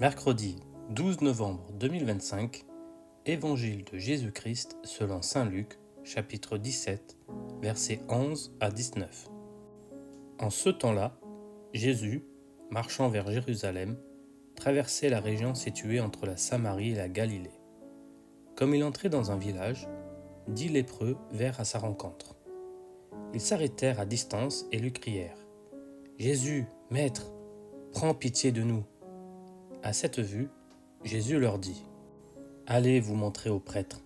Mercredi 12 novembre 2025, Évangile de Jésus-Christ selon saint Luc, chapitre 17, versets 11 à 19. En ce temps-là, Jésus, marchant vers Jérusalem, traversait la région située entre la Samarie et la Galilée. Comme il entrait dans un village, 10 lépreux vinrent à sa rencontre. Ils s'arrêtèrent à distance et lui crièrent : « Jésus, Maître, prends pitié de nous. » À cette vue, Jésus leur dit : « Allez vous montrer aux prêtres. »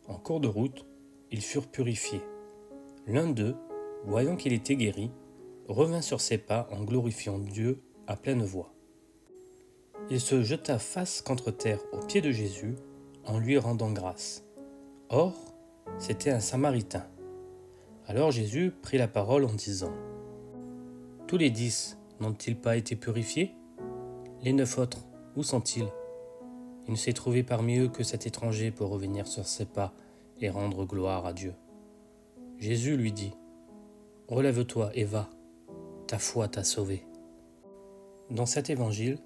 En cours de route, ils furent purifiés. L'un d'eux, voyant qu'il était guéri, revint sur ses pas en glorifiant Dieu à pleine voix. Il se jeta face contre terre aux pieds de Jésus en lui rendant grâce. Or, c'était un Samaritain. Alors Jésus prit la parole en disant : « Tous les 10 n'ont-ils pas été purifiés ? Les 9 autres, où sont-ils ? Il ne s'est trouvé parmi eux que cet étranger pour revenir sur ses pas et rendre gloire à Dieu. » Jésus lui dit : « Relève-toi et va, ta foi t'a sauvé. » Dans cet évangile,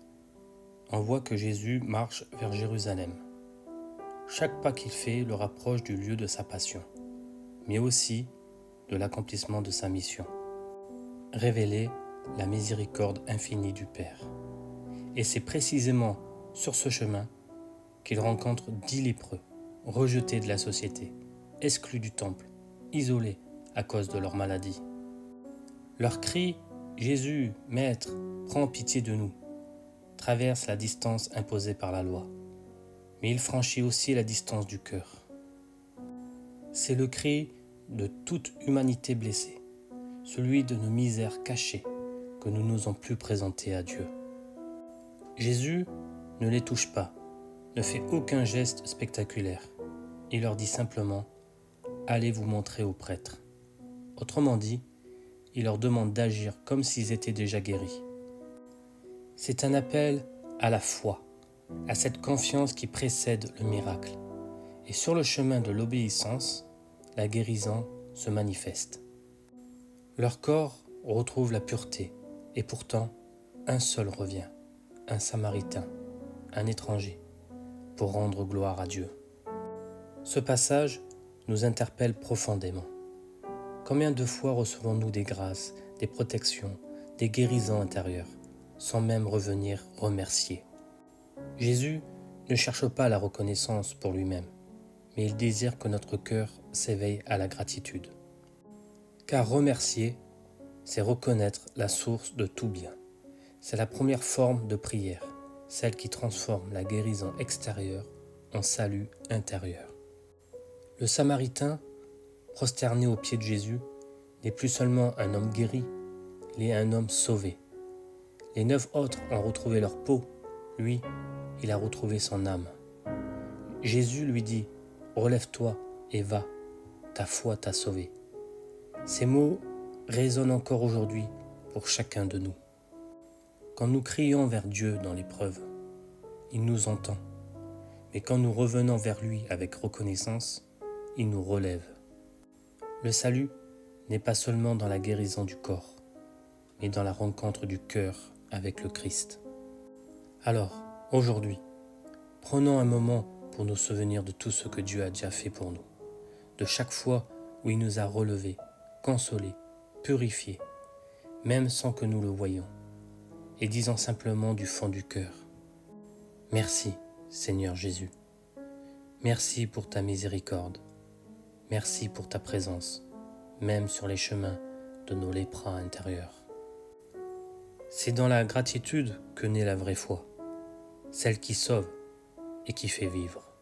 on voit que Jésus marche vers Jérusalem. Chaque pas qu'il fait le rapproche du lieu de sa passion, mais aussi de l'accomplissement de sa mission. Révéler la miséricorde infinie du Père. Et c'est précisément sur ce chemin qu'il rencontre 10 lépreux, rejetés de la société, exclus du temple, isolés à cause de leur maladie. Leur cri « Jésus, Maître, prends pitié de nous » traverse la distance imposée par la loi, mais il franchit aussi la distance du cœur. C'est le cri de toute humanité blessée, celui de nos misères cachées que nous n'osons plus présenter à Dieu. Jésus ne les touche pas, ne fait aucun geste spectaculaire. Il leur dit simplement : « Allez vous montrer aux prêtres. » Autrement dit, il leur demande d'agir comme s'ils étaient déjà guéris. C'est un appel à la foi, à cette confiance qui précède le miracle. Et sur le chemin de l'obéissance, la guérison se manifeste. Leur corps retrouve la pureté, et pourtant, un seul revient, un Samaritain, un étranger, pour rendre gloire à Dieu. Ce passage nous interpelle profondément. Combien de fois recevons-nous des grâces, des protections, des guérisons intérieures, sans même revenir remercier ? Jésus ne cherche pas la reconnaissance pour lui-même, mais il désire que notre cœur s'éveille à la gratitude. Car remercier, c'est reconnaître la source de tout bien. C'est la première forme de prière, celle qui transforme la guérison extérieure en salut intérieur. Le Samaritain, prosterné aux pieds de Jésus, n'est plus seulement un homme guéri, il est un homme sauvé. Les 9 autres ont retrouvé leur peau, lui, il a retrouvé son âme. Jésus lui dit : « Relève-toi et va, ta foi t'a sauvé. » Ces mots résonnent encore aujourd'hui pour chacun de nous. Quand nous crions vers Dieu dans l'épreuve, il nous entend. Mais quand nous revenons vers lui avec reconnaissance, il nous relève. Le salut n'est pas seulement dans la guérison du corps, mais dans la rencontre du cœur avec le Christ. Alors, aujourd'hui, prenons un moment pour nous souvenir de tout ce que Dieu a déjà fait pour nous, de chaque fois où il nous a relevés, consolés, purifiés, même sans que nous le voyions, et disons simplement du fond du cœur : merci, Seigneur Jésus. Merci pour ta miséricorde. Merci pour ta présence, même sur les chemins de nos lépreux intérieurs. C'est dans la gratitude que naît la vraie foi, celle qui sauve et qui fait vivre.